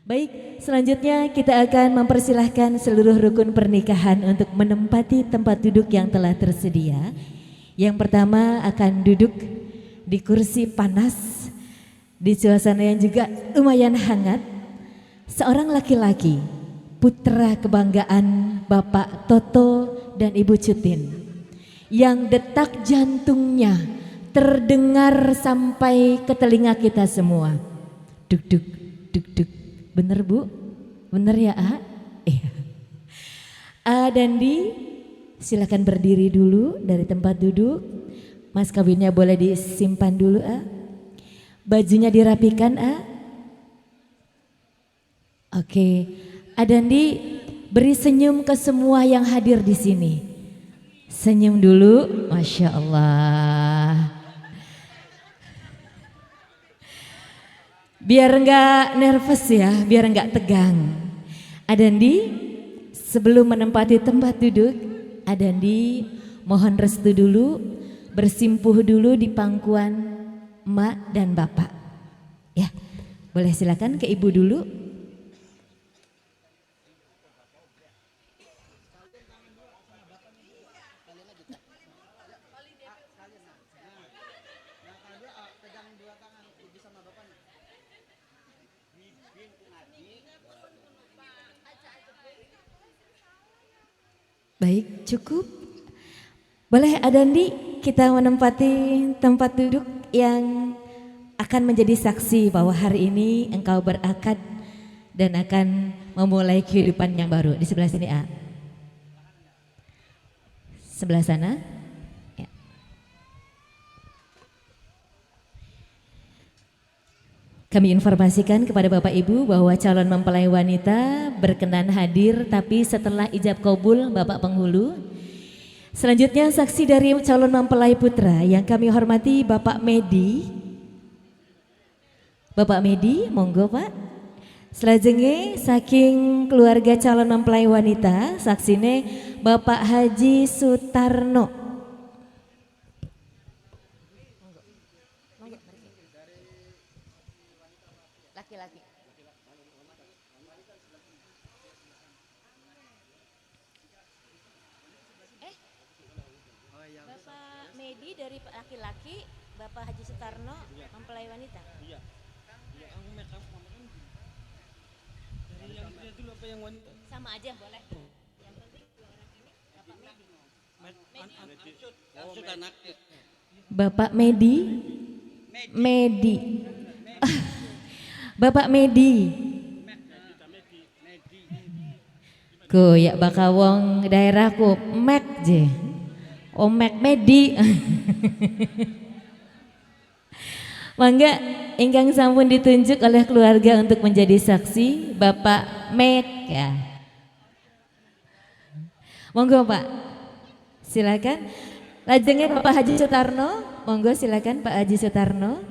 Baik, selanjutnya kita akan mempersilahkan seluruh rukun pernikahan untuk menempati tempat duduk yang telah tersedia. Yang pertama akan duduk di kursi panas, di suasana yang juga lumayan hangat. Seorang laki-laki, putra kebanggaan Bapak Toto dan Ibu Cutin, yang detak jantungnya terdengar sampai ke telinga kita semua. Duk duk duk duk. Bener Bu? Bener ya A? Iya. A dan Di silakan berdiri dulu dari tempat duduk. Mas kawinnya boleh disimpan dulu A. Bajunya dirapikan A. Oke. A dan Di beri senyum ke semua yang hadir di sini. Senyum dulu, Masya Allah. Biar enggak nervous ya, biar enggak tegang. Adandi, sebelum menempati tempat duduk, Adandi mohon restu dulu, bersimpuh dulu di pangkuan emak dan bapak. Ya, boleh silakan ke ibu dulu. Baik, cukup. Boleh Adandi kita menempati tempat duduk yang akan menjadi saksi bahwa hari ini engkau berakad dan akan memulai kehidupan yang baru. Di sebelah sini A. Sebelah sana. Ya. Kami informasikan kepada Bapak Ibu bahwa calon mempelai wanita berkenan hadir, tapi setelah ijab kabul Bapak Penghulu. Selanjutnya saksi dari calon mempelai putra yang kami hormati Bapak Medi. Bapak Medi, monggo Pak. Selajengnya saking keluarga calon mempelai wanita, saksine Bapak Haji Sutarno. Laki-laki. Bapak Medi dari laki-laki, Bapak Haji Sutarno mempelai wanita. Iya. Yang dari yang pria dulu apa yang wanita? Sama aja boleh. Yang penting dua orang ini Bapak Medi. Bapak Medi. Medi. Bapak Medi. Ku ya bakal wong daerahku Mek je. Mek Medi. Mangga ingkang sampun ditunjuk oleh keluarga untuk menjadi saksi Bapak Mek ya. Monggo Pak. Silakan. Lajengnya Bapak Haji Sutarno. Monggo silakan Pak Haji Sutarno.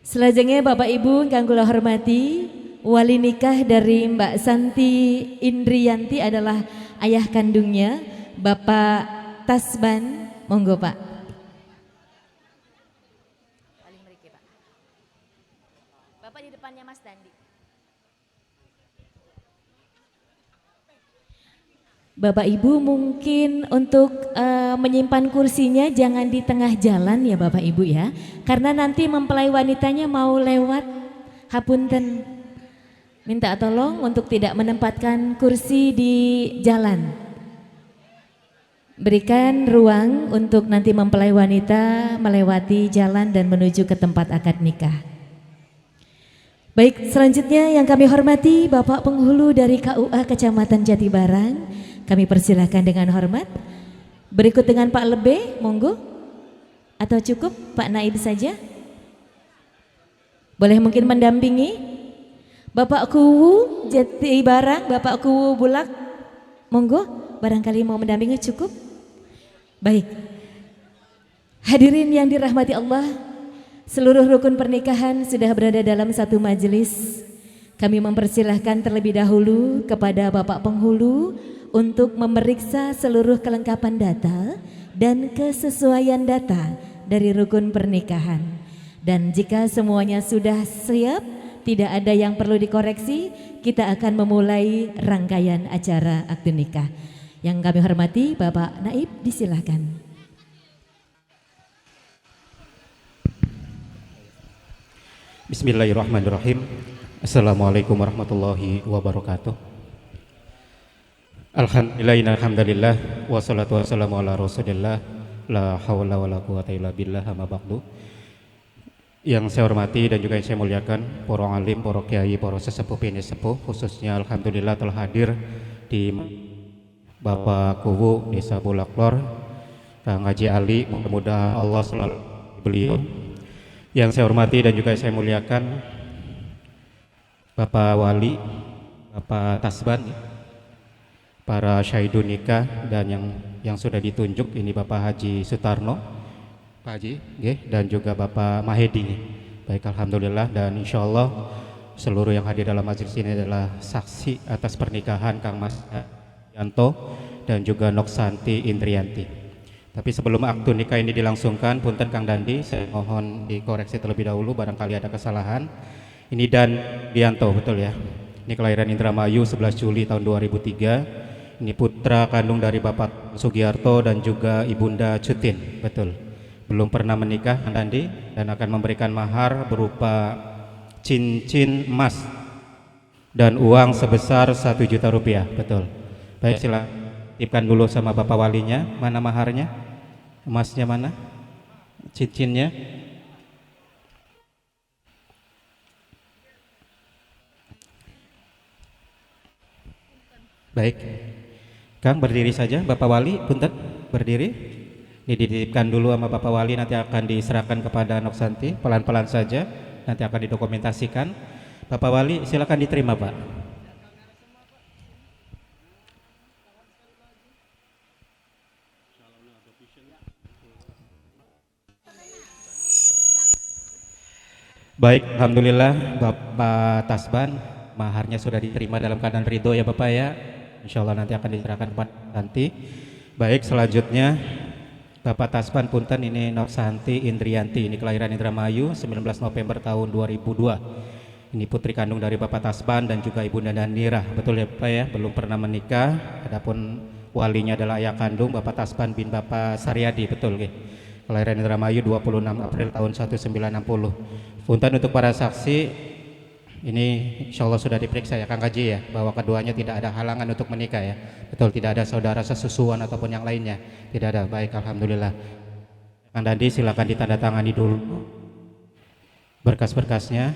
Selanjutnya Bapak Ibu yang kula hormati, wali nikah dari Mbak Santi Indriyanti adalah ayah kandungnya Bapak Tasban. Monggo Pak. Bapak di depannya Mas Dandi. Bapak Ibu mungkin untuk menyimpan kursinya jangan di tengah jalan ya Bapak Ibu ya. Karena nanti mempelai wanitanya mau lewat, hapunten. Minta tolong untuk tidak menempatkan kursi di jalan. Berikan ruang untuk nanti mempelai wanita melewati jalan dan menuju ke tempat akad nikah. Baik, selanjutnya yang kami hormati Bapak Penghulu dari KUA Kecamatan Jatibarang. Kami persilahkan dengan hormat. Berikut dengan Pak Lebe, monggo. Atau cukup Pak Naib saja? Boleh mungkin mendampingi? Bapak Kuwu Jatibarang, Bapak Kuwu Bulak, monggo. Barangkali mau mendampingi cukup? Baik. Hadirin yang dirahmati Allah, seluruh rukun pernikahan sudah berada dalam satu majelis. Kami mempersilahkan terlebih dahulu kepada Bapak Penghulu untuk memeriksa seluruh kelengkapan data dan kesesuaian data dari rukun pernikahan. Dan jika semuanya sudah siap tidak ada yang perlu dikoreksi, kita akan memulai rangkaian acara akad nikah. Yang kami hormati Bapak Naib, disilahkan. Bismillahirrahmanirrahim. Assalamualaikum warahmatullahi wabarakatuh. Alhamdulillah, wassalatu wassalamu ala rasulillah, la hawla wa la quwata illa billah, amma ba'du. Yang saya hormati dan juga yang saya muliakan para alim, para kiai, para sesepuh bini sepuh, khususnya alhamdulillah telah hadir di Bapak Kuwu Desa Bulaklor, Kang Haji Ali, mudah-mudahan Allah selalu beliau. Yang saya hormati dan juga saya muliakan Bapak Wali, Bapak Tasban, para syahidun nikah, dan yang sudah ditunjuk ini Bapak Haji Sutarno, Pak Haji, dan juga Bapak Mahedi. Baik, alhamdulillah, dan insya Allah seluruh yang hadir dalam majelis ini adalah saksi atas pernikahan Kang Mas Yanto dan juga Noksanti Indrianti. Tapi sebelum akad nikah ini dilangsungkan, punten Kang Dandi, saya mohon dikoreksi terlebih dahulu barangkali ada kesalahan. Ini Dan Dianto, betul ya? Ini kelahiran Indramayu 11 Juli tahun 2003. Ini putra kandung dari Bapak Sugiarto dan juga Ibunda Cutin, betul. Belum pernah menikah Kang Dandi, dan akan memberikan mahar berupa cincin emas dan uang sebesar 1 juta rupiah, betul. Baik, silakan titipkan dulu sama Bapak Walinya. Mana maharnya? Emasnya mana? Cincinnya? Baik, Kang berdiri saja. Bapak Wali, punten berdiri. Ini dititipkan dulu sama Bapak Wali, nanti akan diserahkan kepada Noksanti. Pelan-pelan saja, nanti akan didokumentasikan. Bapak Wali, silakan diterima, Pak. Baik, alhamdulillah Bapak Tasban, maharnya sudah diterima dalam keadaan ridho ya Bapak ya. Insya Allah nanti akan diserahkan kepada nanti. Baik, selanjutnya Bapak Tasban punten, ini Noksanti Indrianti, ini kelahiran Indramayu 19 November tahun 2002. Ini putri kandung dari Bapak Tasban dan juga Ibunda Danira, betul ya Bapak ya, belum pernah menikah. Adapun walinya adalah ayah kandung Bapak Tasban bin Bapak Saryadi, betul ya. Kelahiran Indramayu 26 April tahun 1960. Punten untuk para saksi, ini insya Allah sudah diperiksa ya Kang Kaji ya, bahwa keduanya tidak ada halangan untuk menikah ya. Betul, tidak ada saudara sesusuan ataupun yang lainnya, tidak ada. Baik, alhamdulillah. Kang Dandi silakan ditandatangani dulu berkas-berkasnya.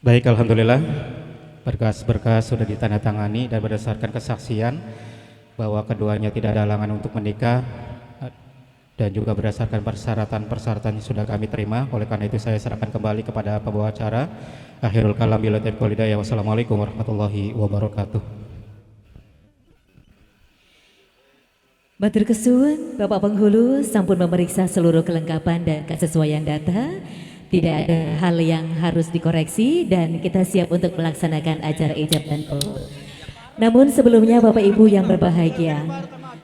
Baik, alhamdulillah. berkas-berkas sudah ditandatangani dan berdasarkan kesaksian bahwa keduanya tidak ada halangan untuk menikah dan juga berdasarkan persyaratan-persyaratan yang sudah kami terima. Oleh karena itu saya serahkan kembali kepada pembawa acara. Akhirul kalam bila taufiq wal hidayah. Wassalamualaikum warahmatullahi wabarakatuh. Matur kesuwun Bapak Penghulu sampun memeriksa seluruh kelengkapan dan kesesuaian data. Tidak ada hal yang harus dikoreksi dan kita siap untuk melaksanakan acara ijab dan qabul. Namun sebelumnya Bapak Ibu yang berbahagia,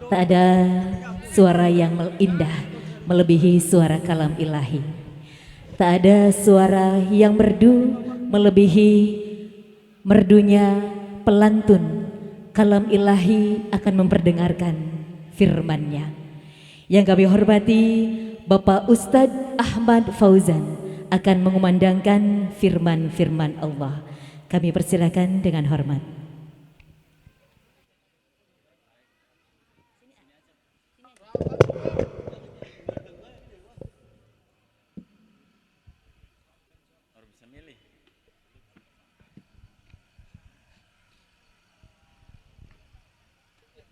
tak ada suara yang indah melebihi suara kalam ilahi. Tak ada suara yang merdu melebihi merdunya pelantun kalam ilahi akan memperdengarkan firman-Nya. Yang kami hormati Bapak Ustadz Ahmad Fauzan akan mengumandangkan firman-firman Allah. Kami persilakan dengan hormat.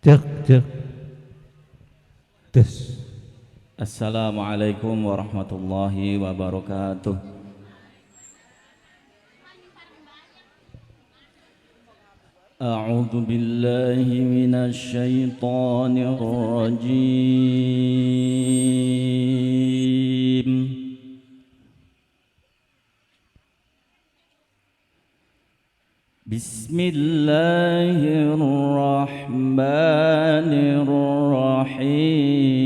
Cek. Tes. Assalamualaikum warahmatullahi wabarakatuh. A'udzu billahi minasy syaithanir rajim. Bismillahirrahmanirrahim.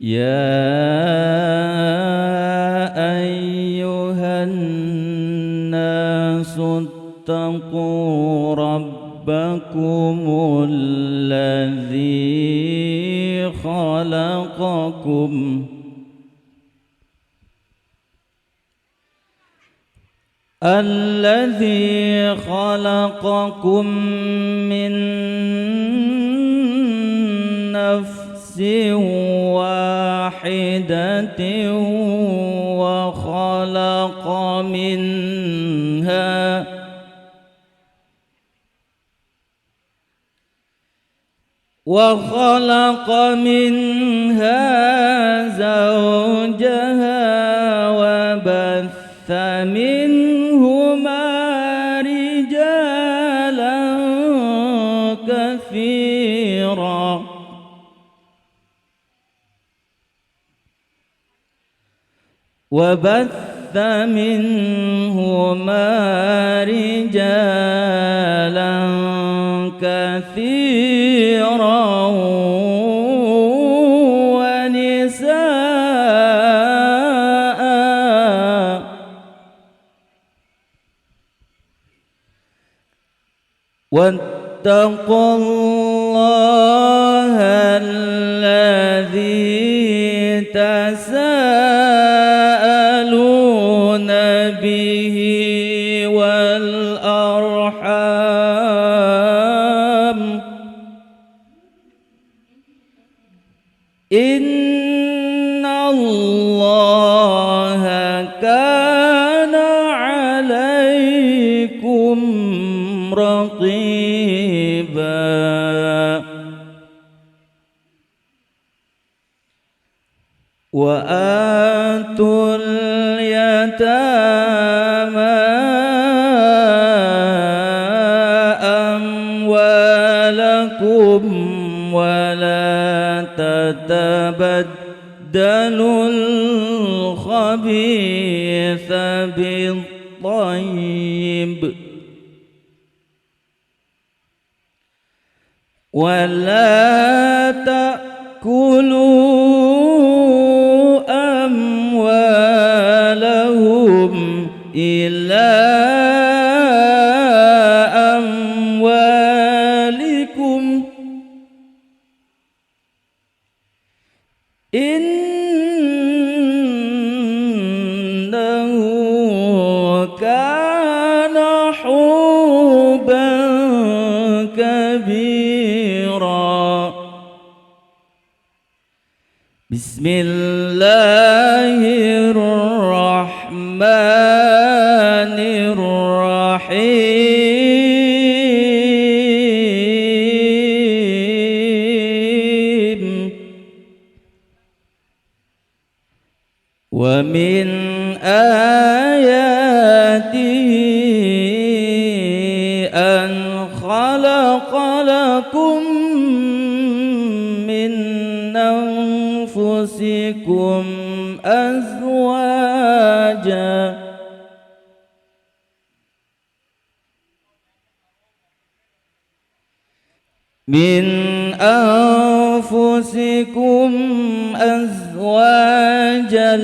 Ya ayyuhan nasu taqu rabbakumul ladzi khalaqakum الذي خلقكم من نفس واحدة وخلق منها زوجها وبث منهما رجالا كثيرا ونساء واتقوا الله الذي تساءلون به والأرحام إن الله كان عليكم رقيبا وآتوا اليتامى أموالكم ولا تتبدلوا الخبيث بالطيب ولا تأكلوا أموالهم إلى أموالكم إنه كان حوبا كبيرا Bismillahirrahmanirrahim. Wa min ayatihi an khalaqa lakum min anfusikum azwaja min anfusikum azwajan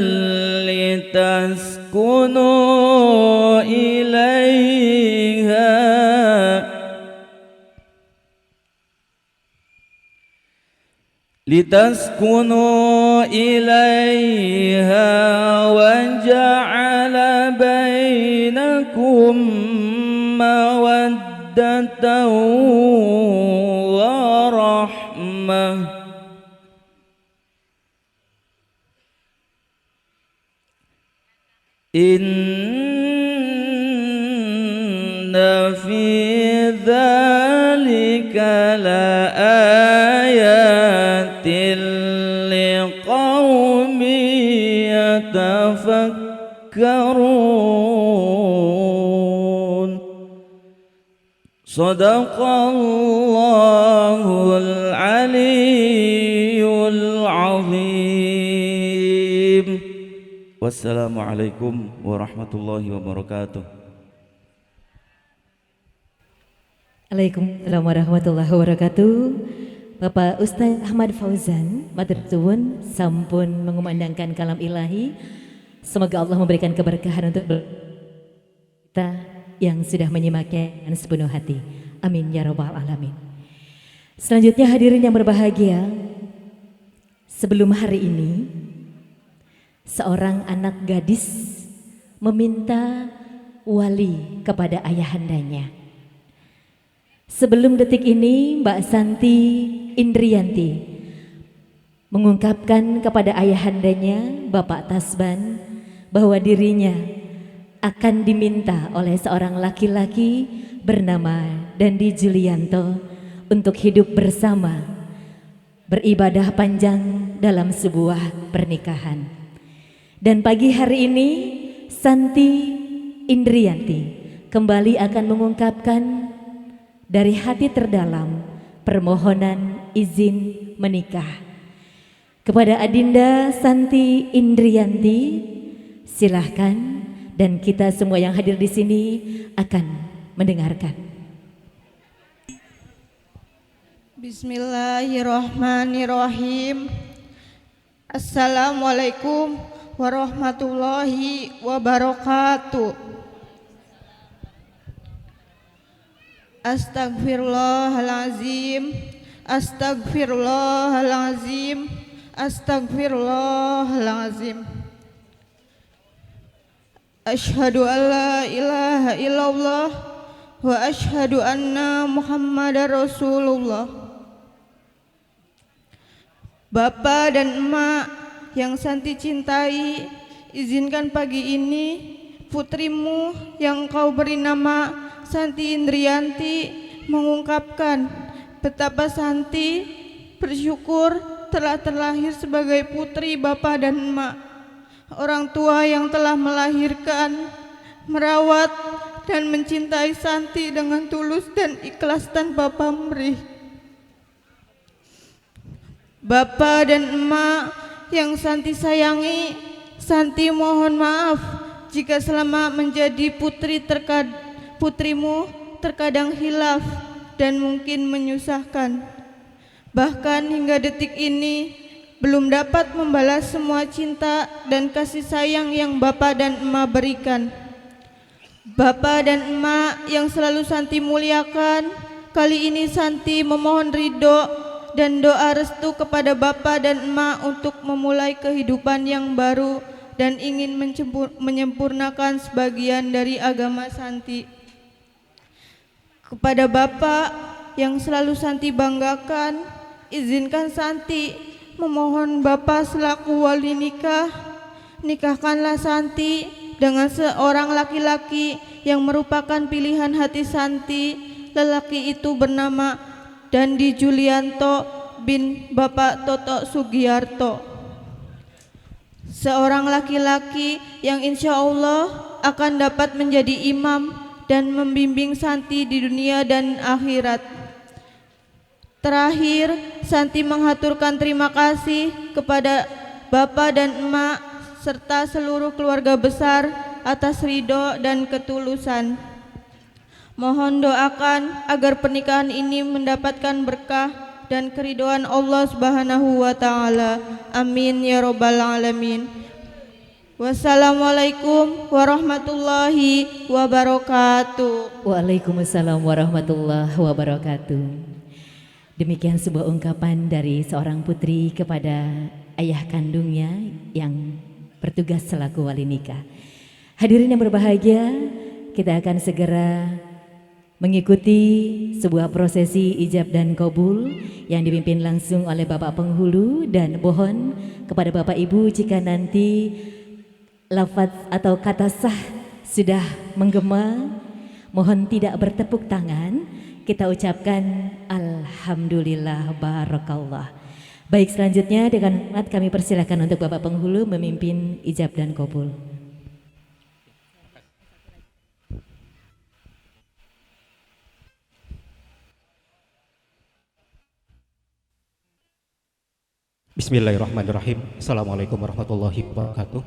litaskunu ilaiha wa ja'ala bainakum mawaddatan wa rahmah. Inna fi dzalika la ayatin liqaumin yatafakkarun. Sadaqallahul aliyyul azim. Wassalamualaikum warahmatullahi wabarakatuh. Waalaikumsalam warahmatullahi wabarakatuh. Bapak Ustaz Ahmad Fauzan matur suwun sampun mengumandangkan kalam ilahi. Semoga Allah memberikan keberkahan untuk kita yang sudah menyimaknya dengan sepenuh hati. Amin ya rabbal alamin. Selanjutnya hadirin yang berbahagia, sebelum hari ini seorang anak gadis meminta wali kepada ayahandanya. Sebelum detik ini Mbak Santi Indrianti mengungkapkan kepada ayahandanya Bapak Tasban bahwa dirinya akan diminta oleh seorang laki-laki bernama Dandi Julianto untuk hidup bersama, beribadah panjang dalam sebuah pernikahan. Dan pagi hari ini Santi Indrianti kembali akan mengungkapkan dari hati terdalam permohonan izin menikah kepada Adinda Santi Indrianti. Silahkan, dan kita semua yang hadir di sini akan mendengarkan. Bismillahirrahmanirrahim. Assalamualaikum warahmatullahi wabarakatuh. Astagfirullahalazim, astagfirullahalazim, astagfirullahalazim. Asyhadu an la ilaha illallah wa asyhadu anna Muhammadar Rasulullah. Bapak dan emak yang Santi cintai, izinkan pagi ini putrimu yang kau beri nama Santi Indrianti mengungkapkan betapa Santi bersyukur telah terlahir sebagai putri Bapak dan emak, orang tua yang telah melahirkan, merawat dan mencintai Santi dengan tulus dan ikhlas tanpa pamrih. Bapak dan emak yang Santi sayangi, Santi mohon maaf jika selama menjadi putrimu terkadang hilaf dan mungkin menyusahkan. Bahkan hingga detik ini belum dapat membalas semua cinta dan kasih sayang yang Bapak dan emak berikan. Bapak dan emak yang selalu Santi muliakan, kali ini Santi memohon ridho dan doa restu kepada Bapak dan emak untuk memulai kehidupan yang baru dan ingin menyempurnakan sebagian dari agama Santi. Kepada Bapak yang selalu Santi banggakan, izinkan Santi memohon Bapak selaku wali nikah, nikahkanlah Santi dengan seorang laki-laki yang merupakan pilihan hati Santi. Lelaki itu bernama Dandi Julianto bin Bapak Toto Sugiarto, seorang laki-laki yang insya Allah akan dapat menjadi imam dan membimbing Santi di dunia dan akhirat. Terakhir, Santi menghaturkan terima kasih kepada Bapak dan Emak serta seluruh keluarga besar atas ridho dan ketulusan. Mohon doakan agar pernikahan ini mendapatkan berkah dan keridhaan Allah Subhanahu wa taala. Amin ya rabbal alamin. Wassalamualaikum warahmatullahi wabarakatuh. Waalaikumsalam warahmatullahi wabarakatuh. Demikian sebuah ungkapan dari seorang putri kepada ayah kandungnya yang bertugas selaku wali nikah. Hadirin yang berbahagia, kita akan segera mengikuti sebuah prosesi ijab dan qabul yang dipimpin langsung oleh Bapak Penghulu, dan mohon kepada Bapak Ibu jika nanti lafaz atau kata sah sudah menggema, mohon tidak bertepuk tangan, kita ucapkan alhamdulillah barakallah. Baik, selanjutnya dengan hormat kami persilakan untuk Bapak Penghulu memimpin ijab dan qabul. Bismillahirrahmanirrahim. Assalamualaikum warahmatullahi wabarakatuh.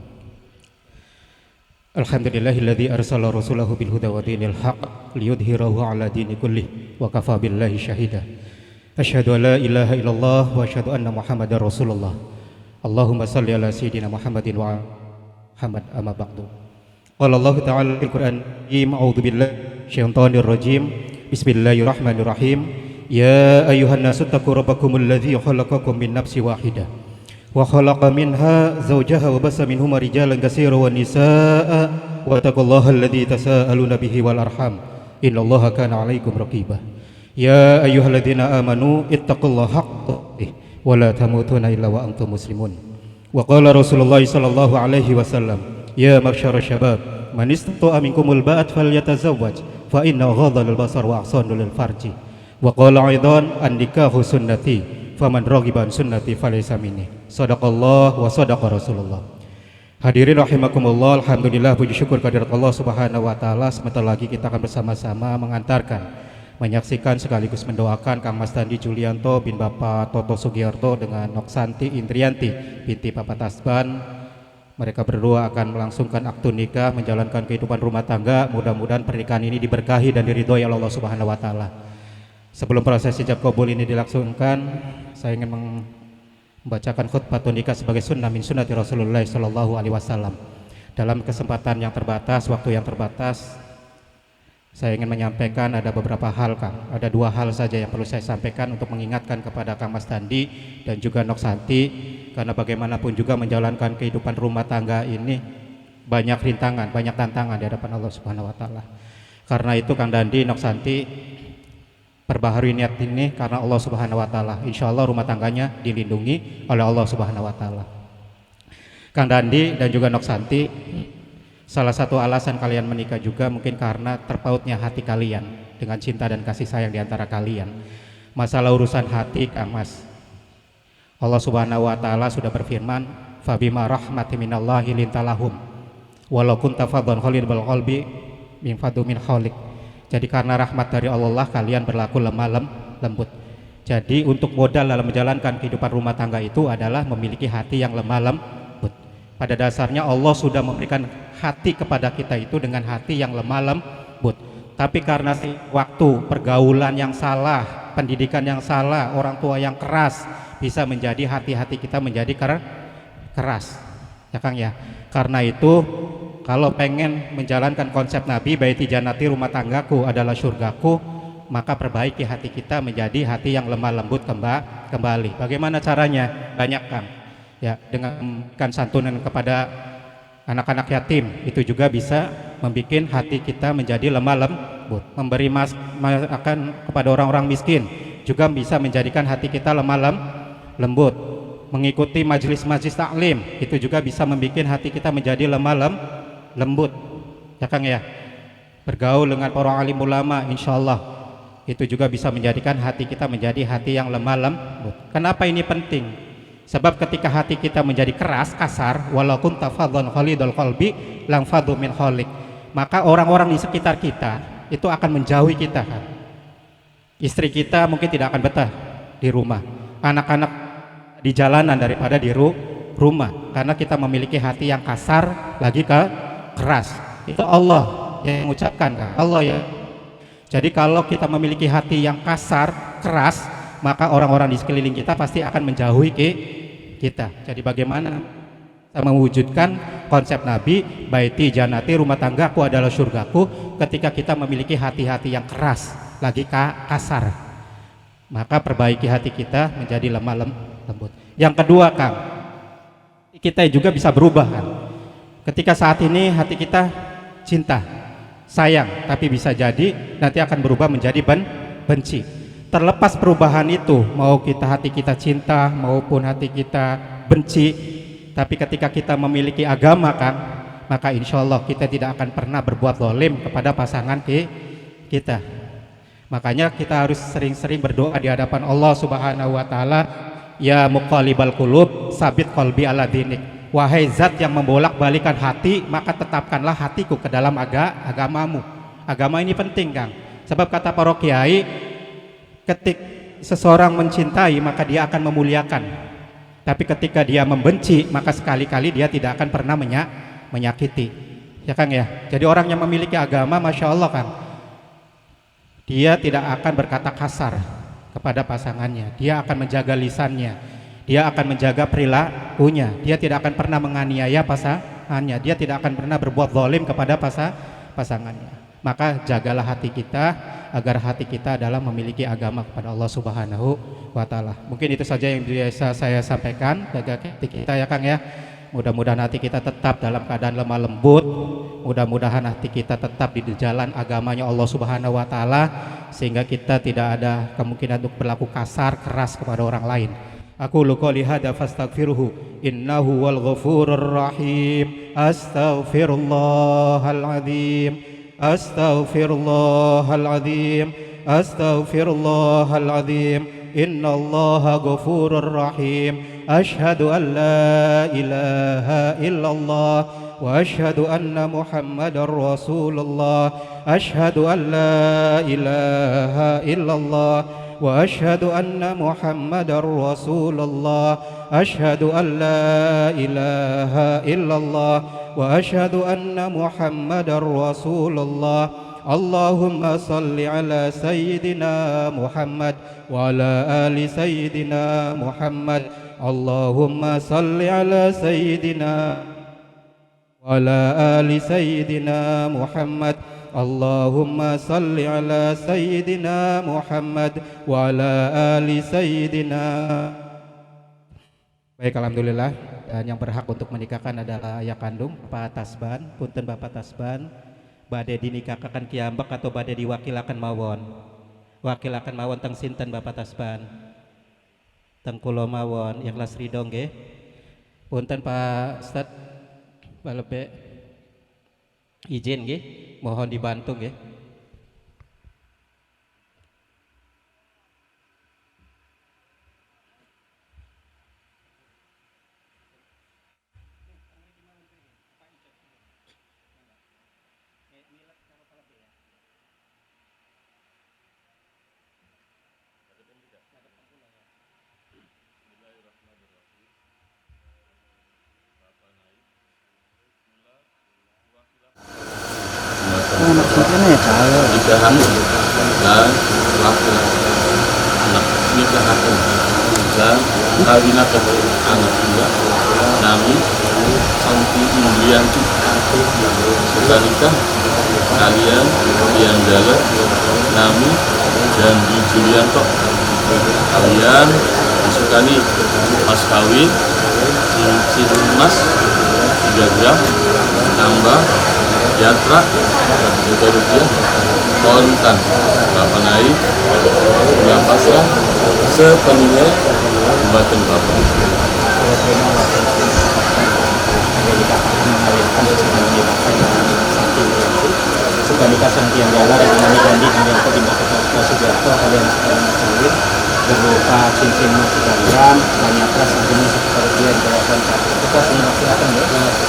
Alhamdulillahilladzi arsala rasulahu bil huda wa dinil haqq liyudhhirahu ala dini kullih wa kafa billahi syahida. Asyhadu an la ilaha illallah wa asyhadu anna Muhammadar Rasulullah. Allahumma shalli ala sayyidina Muhammadin wa ala Muhammad amma ba'du. Qala Allah ta'ala fil Qur'an, a'udzu billahi syaitonir rajim. Bismillahirrahmanirrahim. Ya ayuhan nasu taqu rabbakumul ladzi khalaqakum min nafsin wahidah wa khalaqa minha zawjaha wa bassa minhuma rijalan katsiran wa nisaa'a wa taqullaha alladzi tasaaluna bihi wal arham innallaha kana 'alaikum raqiba. Ya ayyuhalladzina amanu ittaqullaha haqqa tuqatih wa la tamutunna illa wa antum muslimun. Wa qala Rasulullah sallallahu alaihi wasallam, ya ma'syara syabab man istata'a minkumul ba'at falyatazawwaj fa inna ghadhal basar wa ahsanu lil farji. Wa qala aidan an-nikahu sunnati faman raghiba an sunnati falaysa minni. Shadaqallah wa shadaqa Rasulullah. Hadirin rahimakumullah, alhamdulillah, puji syukur kehadirat Allah Subhanahu wa taala. Sebentar lagi kita akan bersama-sama mengantarkan, menyaksikan sekaligus mendoakan Kang Mas Dandi Julianto bin Bapak Toto Sugiarto dengan Noksanti Indrianti binti Bapak Tasban. Mereka berdua akan melangsungkan akad nikah, menjalankan kehidupan rumah tangga. Mudah-mudahan pernikahan ini diberkahi dan diridhoi oleh Allah Subhanahu wa taala. Sebelum proses ijab qabul ini dilangsungkan, saya ingin membacakan khutbah nikah sebagai sunnah min sunnati Rasulullah sallallahu alaihi wasallam. Dalam kesempatan yang terbatas, waktu yang terbatas, saya ingin menyampaikan ada beberapa hal, Kang. Ada dua hal saja yang perlu saya sampaikan untuk mengingatkan kepada Kang Mas Dandi dan juga Noksanti, karena bagaimanapun juga menjalankan kehidupan rumah tangga ini banyak rintangan, banyak tantangan di hadapan Allah Subhanahu wa taala. Karena itu Kang Dandi, Noksanti, perbaharui niat ini karena Allah Subhanahu wa taala. Insya Allah rumah tangganya dilindungi oleh Allah Subhanahu wa taala. Kang Dandi dan juga Noksanti, salah satu alasan kalian menikah juga mungkin karena terpautnya hati kalian dengan cinta dan kasih sayang di antara kalian. Masalah urusan hati, Kang Mas, Allah Subhanahu wa taala sudah berfirman, fabima rahmati minallahi lintalahum walau kunta faddan ghalidhal qalbi min fadu min khaliq. Jadi karena rahmat dari Allah kalian berlaku lemah lembut. Jadi untuk modal dalam menjalankan kehidupan rumah tangga itu adalah memiliki hati yang lemah lembut. Pada dasarnya Allah sudah memberikan hati kepada kita itu dengan hati yang lemah lembut. Tapi karena waktu, pergaulan yang salah, pendidikan yang salah, orang tua yang keras, bisa menjadi hati-hati kita menjadi keras. Ya Kang ya. Karena itu kalau pengen menjalankan konsep Nabi, baiti janati, rumah tanggaku adalah surgaku, maka perbaiki hati kita menjadi hati yang lemah lembut kembali. Bagaimana caranya? Banyak, Kang. Ya, dengan memberikan santunan kepada anak-anak yatim, itu juga bisa membuat hati kita menjadi lemah lembut. Memberi makan kepada orang-orang miskin juga bisa menjadikan hati kita lemah lembut. mengikuti majelis-majelis taklim, itu juga bisa membuat hati kita menjadi lemah lembut, ya Kang ya. Bergaul dengan para alim ulama, insya Allah itu juga bisa menjadikan hati kita menjadi hati yang lemah lembut. Kenapa ini penting? Sebab ketika hati kita menjadi keras, kasar, walaupun tafadhon khalidul qalbi lang fadhu min khalik, maka orang-orang di sekitar kita itu akan menjauhi kita kan. Istri kita mungkin tidak akan betah di rumah, anak-anak di jalanan daripada di rumah, karena kita memiliki hati yang kasar lagi keras. Itu Allah yang mengucapkan kan? Allah ya. Jadi kalau kita memiliki hati yang kasar, keras, maka orang-orang di sekeliling kita pasti akan menjauhi kita. Jadi bagaimana kita mewujudkan konsep Nabi, baiti janati, rumah tanggaku adalah surgaku, ketika kita memiliki hati-hati yang keras lagi kasar, maka perbaiki hati kita menjadi lemah lembut. Yang kedua Kang, kita juga bisa berubah kan. Ketika saat ini hati kita cinta, sayang, tapi bisa jadi nanti akan berubah menjadi benci. Terlepas perubahan itu, mau hati kita cinta maupun hati kita benci, tapi ketika kita memiliki agama Kang, maka insya Allah kita tidak akan pernah berbuat zalim kepada pasangan kita. Makanya kita harus sering-sering berdoa di hadapan Allah Subhanahu wa taala, ya muqallibal qulub, sabit qalbi ala dinik. Wahai zat yang membolak-balikan hati, maka tetapkanlah hatiku ke dalam agamamu. Agama ini penting Kang. Sebab kata para kiai, ketika seseorang mencintai maka dia akan memuliakan. Tapi ketika dia membenci, maka sekali-kali dia tidak akan pernah menyakiti. Ya Kang ya. Jadi orang yang memiliki agama, masya Allah Kang, dia tidak akan berkata kasar kepada pasangannya. Dia akan menjaga lisannya. Dia akan menjaga perilakunya. Dia tidak akan pernah menganiaya pasangannya. Dia tidak akan pernah berbuat zalim kepada pasangannya. Maka jagalah hati kita agar hati kita adalah memiliki agama kepada Allah Subhanahu wa taala. Mungkin itu saja yang biasa saya sampaikan. Jaga hati kita ya Kang ya. Mudah-mudahan hati kita tetap dalam keadaan lemah lembut. Mudah-mudahan hati kita tetap di jalan agamanya Allah Subhanahu wa taala, sehingga kita tidak ada kemungkinan untuk berlaku kasar, keras kepada orang lain. Aku qouli hadza fastaghfiruhu innahu wal ghafurur rahim. Astaghfirullahal azim. Astaghfirullahal azim. Astaghfirullahal azim. Innallaha ghafurur rahim. Asyhadu an la ilaha illallah wa asyhadu anna Muhammadar Rasulullah. Asyhadu an la ilaha illallah wa asyhadu anna Muhammadar Rasulullah. Asyhadu an la ilaha illallah wa asyhadu anna Muhammadar Rasulullah. Allahumma salli ala Sayyidina Muhammad wa ala ali Sayyidina Muhammad. Allahumma salli ala Sayyidina wa ala ali Sayyidina Muhammad. Allahumma salli ala Sayyidina Muhammad wa ala ali Sayyidina. Baik, alhamdulillah. Dan yang berhak untuk menikahkan adalah ayah kandung Pak Tasban. Punten Bapak Tasban, bade dinikahkan kiambak atau bade diwakilakan mawon? Wakilakan mawon teng sinten Bapak Tasban? Teng kula mawon, ikhlas ridho nggih. Punten Pak Ustad, balebe izin nggih, mohon dibantu nggih. Nikahan dan laki-laki anak nikahan dan kawinakan anak dia nami Santi Indrianti sekalikah kalian yang dalam nami dan di Julianto kalian disukani mas kawin cincin emas 3 gram tambah yatra Rp1 kontan Bapak naik yang pasrah sepenuhnya membantu Bapak. selesainya waktu ada dikatakan mengalirkan sedang dilakukan Santi Indrianti suka nikah Santi yang jalan dengan Gandhi yang pindah ke Sugiarto kalian sekalian kawin berupa cincin emas 3 gram banyak pras harganya sekitar rupiah di bawah kontak kita sini silakan ya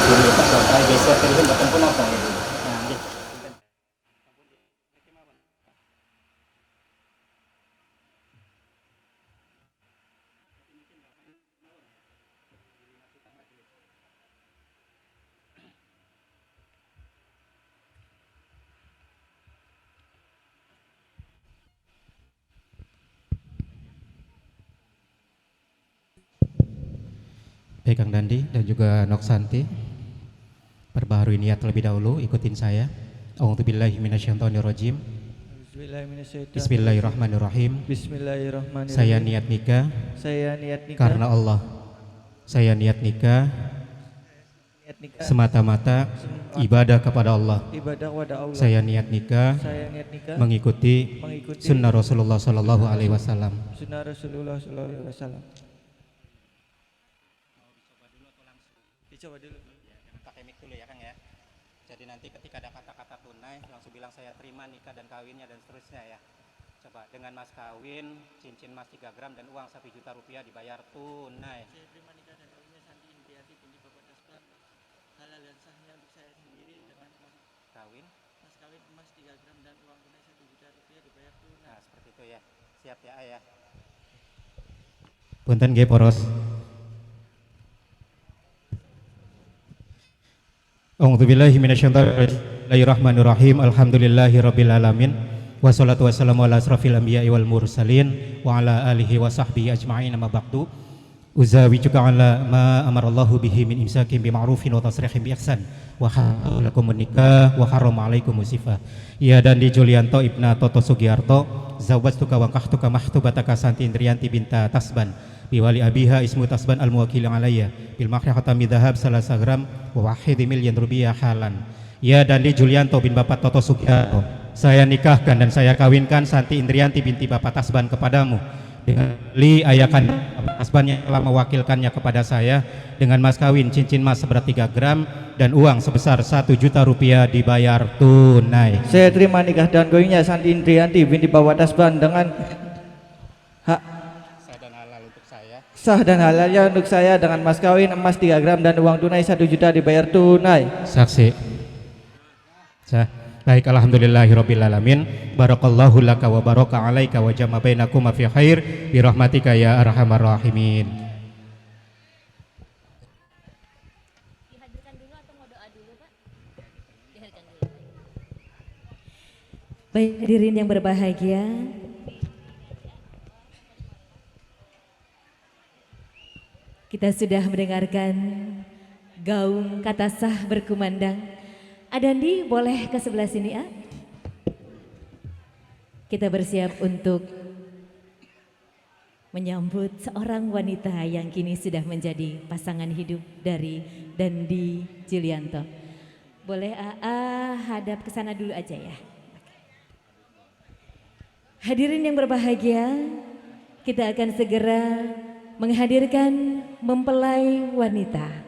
dulu lepas sampai geser tadi kan bahkan pun apa ya nah gitu. Baik Kang Dandi dan juga Noksanti, perbaharui niat terlebih dahulu, ikutin saya. A'udzubillahi minasyaitonirrajim. Bismillahirrahmanirrahim. Bismillahirrahmanirrahim. Saya niat nikah karena Allah. Saya niat nikah semata-mata ibadah kepada Allah. Saya niat nikah mengikuti sunnah Rasulullah Sallallahu Alaihi Wasallam. Sunnah Rasulullah Sallallahu Alaihi Wasallam. Dicoba dulu. Pakai mic dulu ya Kang ya. Jadi nanti ketika ada kata-kata tunai langsung bilang saya terima nikah dan kawinnya dan seterusnya ya. Coba dengan mas kawin, cincin emas 3 gram dan uang 1 juta rupiah dibayar tunai. Saya terima nikah dan kawinnya Santi Indrianti binti Bapak Tasban. Halal dan sahnya untuk saya sendiri dengan mas kawin emas 3 gram dan uang tunai 1 juta rupiah dibayar tunai. Nah seperti itu ya. Siap ya ayah. Punten nggih poros. A'udzubillahi minasyaitonirrahim. Alhamdulillahirabbil alamin. Wassalatu wassalamu ala asrofil anbiya'i wal mursalin wa ala alihi wa sahbihi ajma'in amma ba'du. Uzawijuka ala ma amarallahu bihi min imsakin bima'rufin wa tasrihim bi ihsan wa halakum nikah wa haram alaikum musifah. Ya Dandi Julianto Ibna Toto Sugiarto zawwajtuka wa kahtuka mahtubataka Santi Indrianti binta Tasban biwali abiha ismu Tasban al-muwakil alayya bil mahri khatami dhahab 3 gram wa 1 milyan rupiah halan. Ya Dandi Julianto bin Bapak Toto Sugiarto, saya nikahkan dan saya kawinkan Santi Indrianti binti Bapak Tasban kepadamu dengan li ayakan Bapak Tasban yang telah mewakilkannya kepada saya dengan mas kawin cincin emas seberat 3 gram dan uang sebesar 1 juta rupiah dibayar tunai. Saya terima nikah dan kawinnya Santi Indrianti binti Bapak Tasban dengan hak sah dan halalnya untuk saya dengan mas kawin emas 3 gram dan uang tunai 1 juta dibayar tunai. Saksi. Sah. Baik, alhamdulillahirabbil alamin. Barakallahu laka wa baraka alaika wa jama bainakuma fi khair bi rahmatika ya arhamar rahimin. Dihadirkan dulu atau mau doa dulu, Pak? Dihadirkan dulu. Baik, hadirin yang berbahagia, kita sudah mendengarkan gaung kata sah berkumandang. Adandi boleh ke sebelah sini ya. Kita bersiap untuk menyambut seorang wanita yang kini sudah menjadi pasangan hidup dari Dandi Julianto. Boleh AA hadap ke sana dulu aja ya. Hadirin yang berbahagia, kita akan segera menghadirkan mempelai wanita.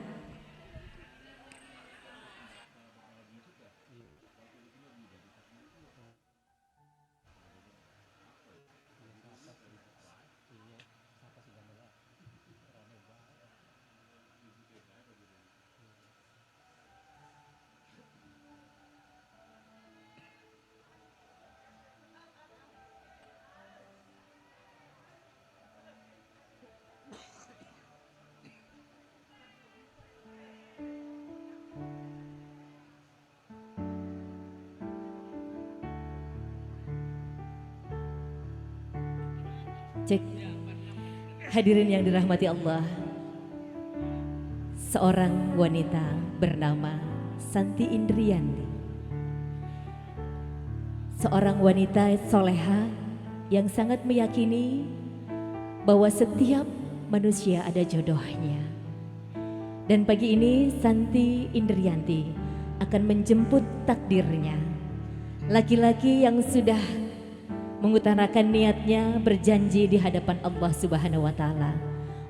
Cek. Hadirin yang dirahmati Allah, seorang wanita bernama Santi Indrianti, seorang wanita soleha yang sangat meyakini bahwa setiap manusia ada jodohnya. Dan pagi ini Santi Indrianti akan menjemput takdirnya, laki-laki yang sudah mengutarakan niatnya berjanji di hadapan Allah Subhanahu wa taala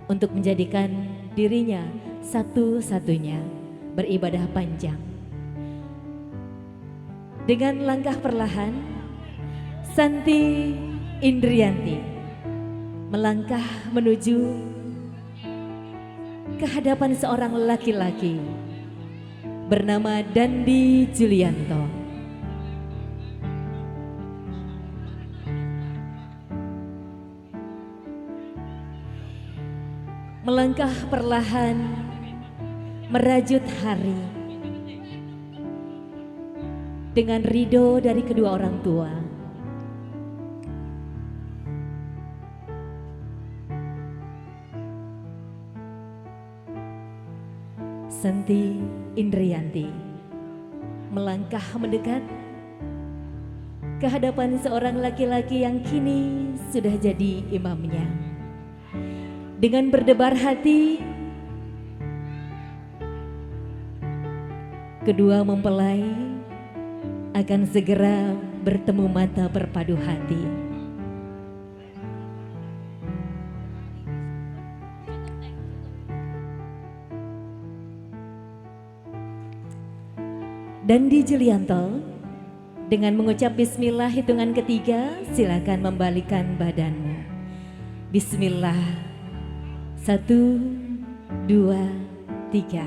untuk menjadikan dirinya satu-satunya beribadah panjang. Dengan langkah perlahan, Santi Indrianti melangkah menuju ke hadapan seorang laki-laki bernama Dandi Julianto. Melangkah perlahan merajut hari dengan ridho dari kedua orang tua. Santi Indrianti melangkah mendekat ke hadapan seorang laki-laki yang kini sudah jadi imamnya. Dengan berdebar hati, kedua mempelai akan segera bertemu mata berpadu hati. Dandi Julianto, dengan mengucap bismillah hitungan ketiga, silakan membalikkan badanmu. Bismillah. 1, 2, 3.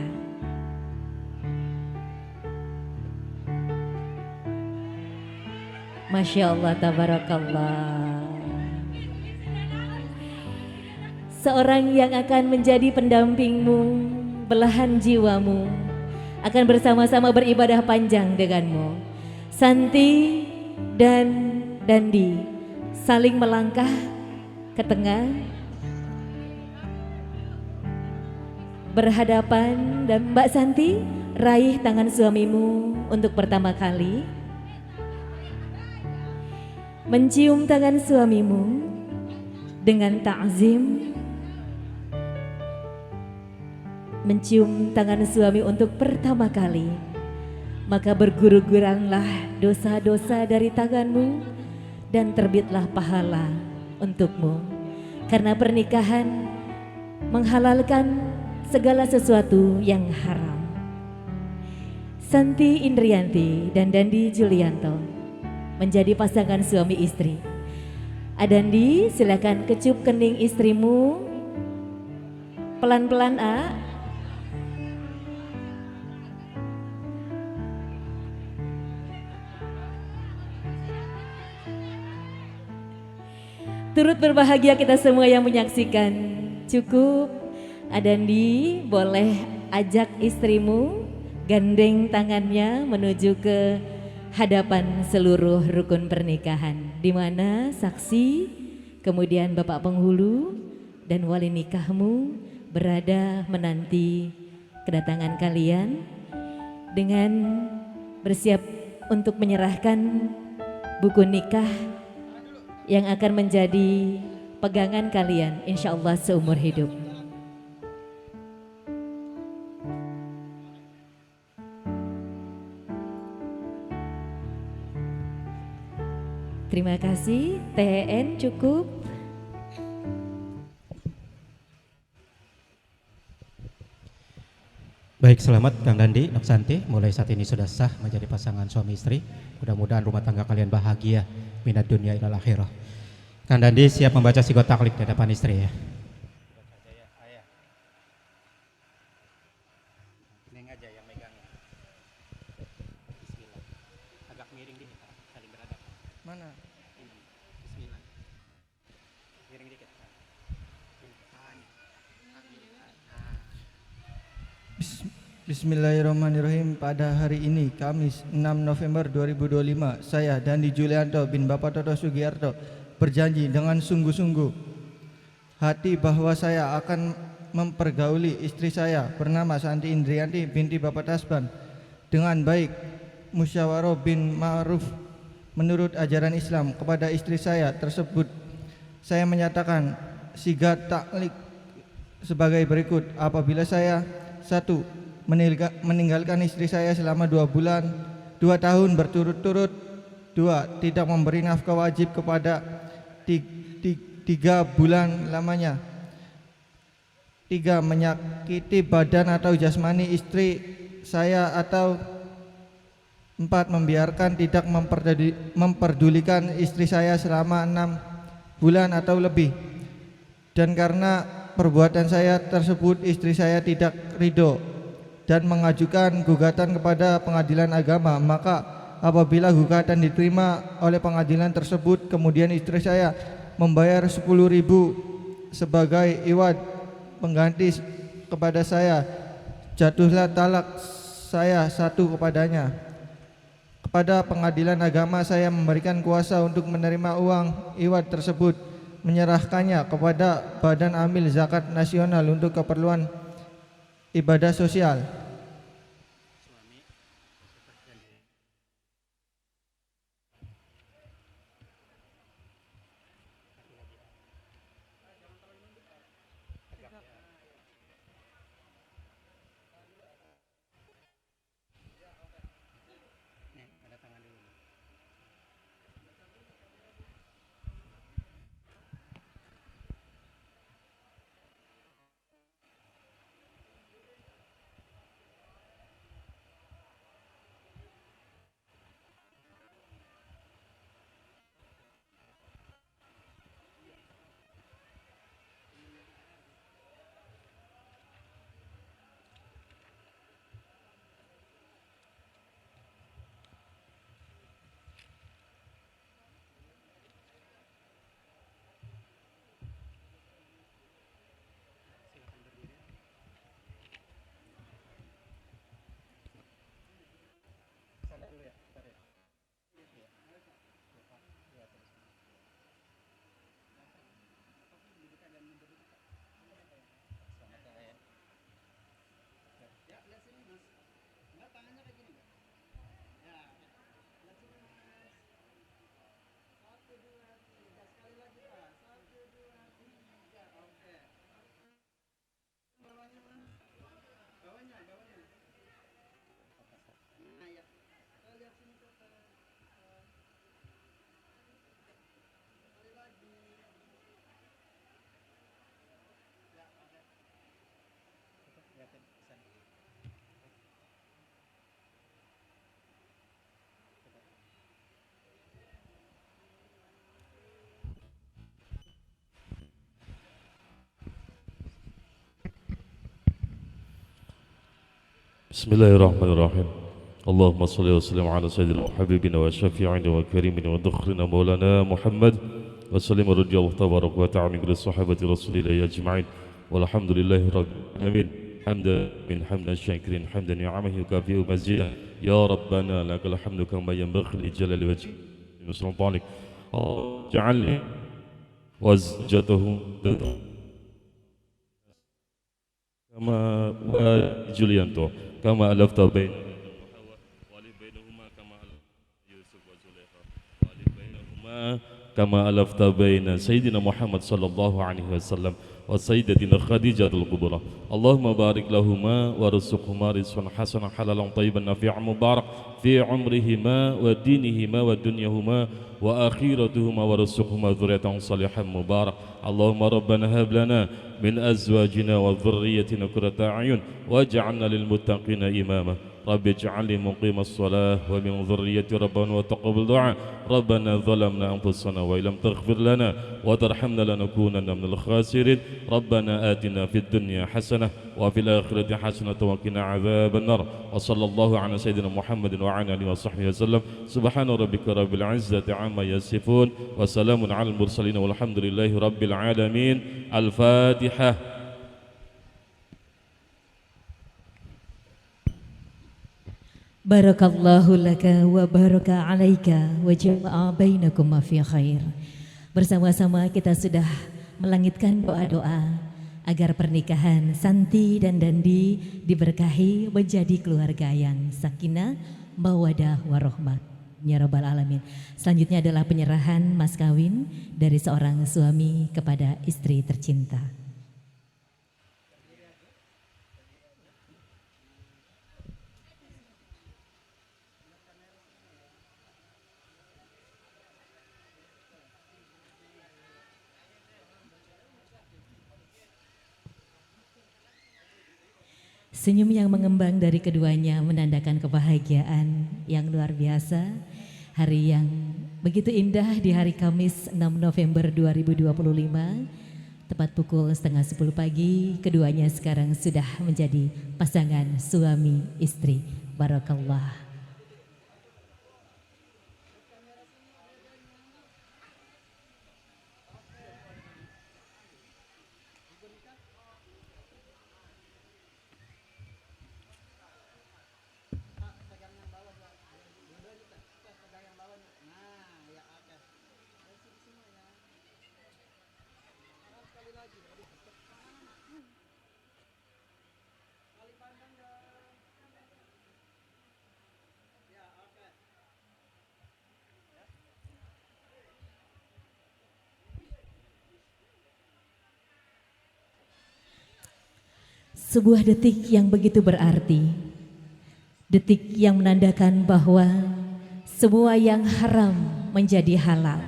Masya Allah, tabarakallah. Seorang yang akan menjadi pendampingmu, belahan jiwamu, akan bersama-sama beribadah panjang denganmu. Santi dan Dandi saling melangkah ke tengah, berhadapan, dan Mbak Santi raih tangan suamimu untuk pertama kali. Mencium tangan suamimu dengan ta'zim. Mencium tangan suami untuk pertama kali, maka berguru-guranlah dosa-dosa dari tanganmu dan terbitlah pahala untukmu. Karena pernikahan menghalalkan segala sesuatu yang haram. Santi Indrianti dan Dandi Julianto menjadi pasangan suami istri. Adandi, silakan kecup kening istrimu pelan-pelan, A. Turut berbahagia kita semua yang menyaksikan. Cukup, Adandi, boleh ajak istrimu gandeng tangannya menuju ke hadapan seluruh rukun pernikahan, di mana saksi, kemudian bapak penghulu dan wali nikahmu berada menanti kedatangan kalian dengan bersiap untuk menyerahkan buku nikah yang akan menjadi pegangan kalian insya Allah seumur hidup. Terima kasih, TN cukup. Baik, selamat Kang Dandi, Nok Santi. Mulai saat ini sudah sah menjadi pasangan suami istri. Mudah-mudahan rumah tangga kalian bahagia, minat dunia ilal akhirah. Kang Dandi siap membaca sigot taklid di hadapan istri ya. Neng aja yang megangnya. Bismillah. Agak miring dikit, saling beradab. Mana? Ini. Bismillah. Miring dikit. Bismillahirrahmanirrahim. Pada hari ini Kamis 6 November 2025, saya Dandi Julianto bin Bapak Toto Sugiarto berjanji dengan sungguh-sungguh hati bahwa saya akan mempergauli istri saya bernama Santi Indrianti binti Bapak Tasban dengan baik, musyawarah bin ma'ruf menurut ajaran Islam. Kepada istri saya tersebut saya menyatakan sigat taklid sebagai berikut. Apabila saya 1. Meninggalkan istri saya selama 2 tahun berturut-turut. 2. Tidak memberi nafkah wajib kepada 3 bulan lamanya. 3. Menyakiti badan atau jasmani istri saya, atau 4. Membiarkan tidak memperdulikan istri saya selama 6 bulan atau lebih, dan karena perbuatan saya tersebut istri saya tidak ridho dan mengajukan gugatan kepada pengadilan agama. Maka apabila gugatan diterima oleh pengadilan tersebut, kemudian istri saya membayar 10.000 sebagai iwad pengganti kepada saya, jatuhlah talak saya 1 kepadanya. Kepada pengadilan agama saya memberikan kuasa untuk menerima uang iwad tersebut, menyerahkannya kepada Badan Amil Zakat Nasional untuk keperluan ibadah sosial. بسم الله الرحمن الرحيم. اللهم صل وسلم على سيدنا وحبيبنا وشفيعنا وكريمنا ودخرنا مولانا محمد وسلم رضي الله تبارك وتعالى من الصحابة رسول الله أجمعين والحمد لله رب العالمين. حمدا من حمد الشاكرين حمدا نعمه يكافئ مزيدا. يا ربنا لك الحمد كما ينبغي لجلال وجهك وسلطانك. جعلني وزجته كما وجوليانتو كما ألفت بين يوسف وزليخا بينهما كما ألفت بين سيدنا محمد صلى الله عليه وسلم وسيدتنا خديجة الكبرى. اللهم بارك لهما وارزقهما رزقا حسنا حلالا طيبا نافعا مبارك في عمرهما ودينهما ودنياهما وآخرتهما وارزقهما ذرية صالحا مبارك. اللهم ربنا هب لنا من أزواجنا وذريتنا قرة أعين واجعلنا للمتقين إماما. رب اجعلني مقيم الصلاة ومن ذريتي ربنا وتقبل دعاء. ربنا ظلمنا أنفسنا وإن لم تغفر لنا وترحمنا لنكونن من الخاسرين. ربنا آتنا في الدنيا حسنة وفي الآخرة حسنة وقنا عذاب النار. وصلى الله على سيدنا محمد وعلى آله وصحبه وسلم. سبحان ربك رب العزة عما يصفون وسلام على المرسلين والحمد لله رب العالمين. الفاتحة. Barakallahu laka wa baraka alaika wa jama'a bainakum fi khair. Bersama-sama kita sudah melangitkan doa-doa agar pernikahan Santi dan Dandi diberkahi menjadi keluarga yang sakinah, mawadah, warahmat ya rabbal alamin. Selanjutnya adalah penyerahan mas kawin dari seorang suami kepada istri tercinta. Senyum yang mengembang dari keduanya menandakan kebahagiaan yang luar biasa. Hari yang begitu indah di hari Kamis 6 November 2025. Tepat pukul setengah 10 pagi, keduanya sekarang sudah menjadi pasangan suami istri. Barakallah. Sebuah detik yang begitu berarti, detik yang menandakan bahwa semua yang haram menjadi halal.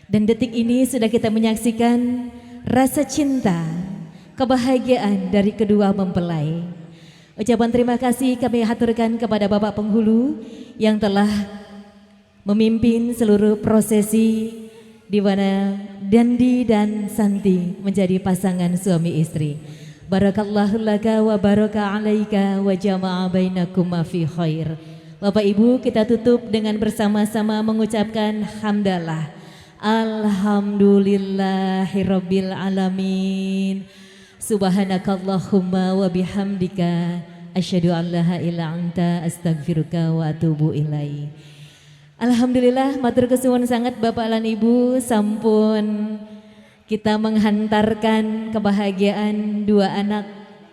Dan detik ini sudah kita menyaksikan rasa cinta, kebahagiaan dari kedua mempelai. Ucapan terima kasih kami haturkan kepada Bapak Penghulu yang telah memimpin seluruh prosesi di mana Dandi dan Santi menjadi pasangan suami istri. Barakallahu laka wa baraka alaika wa jama'a bainakuma fi khair. Bapak Ibu, kita tutup dengan bersama-sama mengucapkan hamdalah. Alhamdulillahirabbil alamin. Subhanakallahumma wa bihamdika asyhadu an la ilaha illa anta astaghfiruka wa atubu ilaik. Alhamdulillah matur kesuwun sangat Bapak lan Ibu, sampun kita menghantarkan kebahagiaan dua anak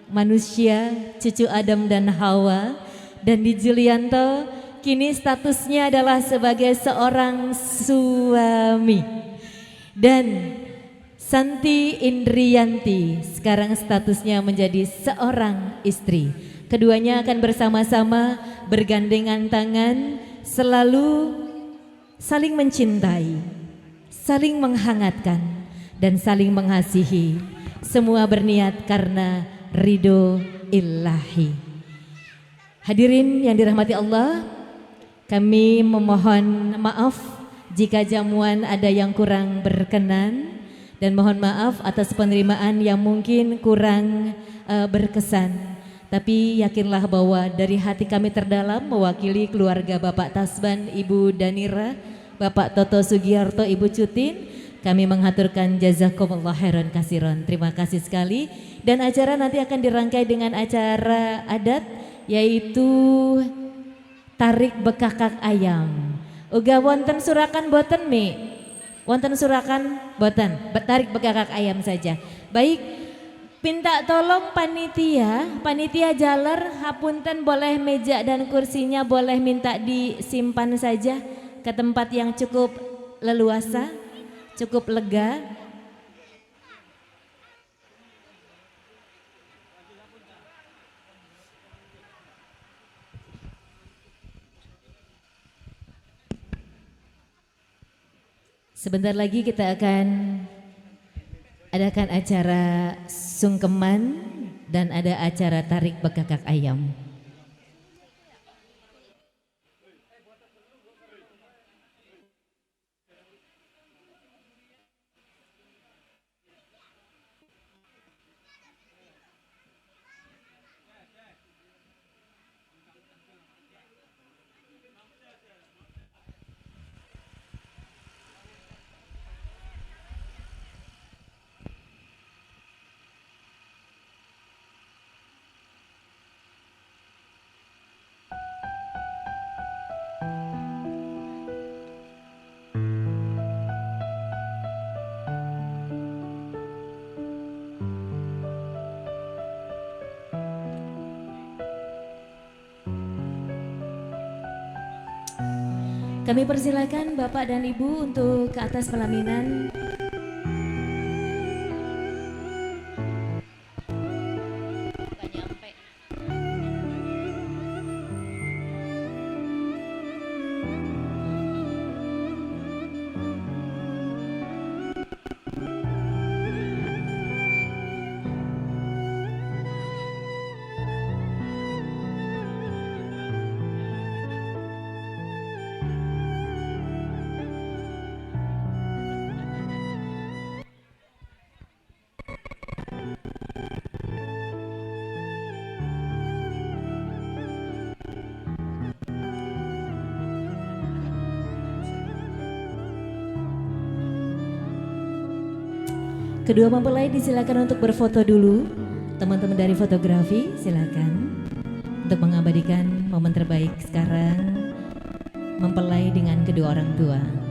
manusia, cucu Adam dan Hawa. Dan di Julianto kini statusnya adalah sebagai seorang suami. Dan Santi Indriyanti sekarang statusnya menjadi seorang istri. Keduanya akan bersama-sama bergandengan tangan, selalu saling mencintai, saling menghangatkan, dan saling mengasihi. Semua berniat karena ridho ilahi. Hadirin yang dirahmati Allah, kami memohon maaf jika jamuan ada yang kurang berkenan, dan mohon maaf atas penerimaan yang mungkin kurang berkesan. Tapi yakinlah bahwa dari hati kami terdalam mewakili keluarga Bapak Tasban, Ibu Danira, Bapak Toto Sugiarto, Ibu Cutin, kami menghaturkan jazakumullah khairan kasiron. Terima kasih sekali. Dan acara nanti akan dirangkai dengan acara adat, yaitu tarik bekakak ayam. Uga wonten surakan boten mi? Wonten surakan boten, tarik bekakak ayam saja. Baik, minta tolong panitia jaler, hapunten boleh meja dan kursinya boleh minta disimpan saja ke tempat yang cukup leluasa, cukup lega. Sebentar lagi kita akan adakan acara sungkeman dan ada acara tarik bekakak ayam. Kami persilakan Bapak dan Ibu untuk ke atas pelaminan. Kedua mempelai disilakan untuk berfoto dulu. Teman-teman dari fotografi silakan untuk mengabadikan momen terbaik sekarang mempelai dengan kedua orang tua.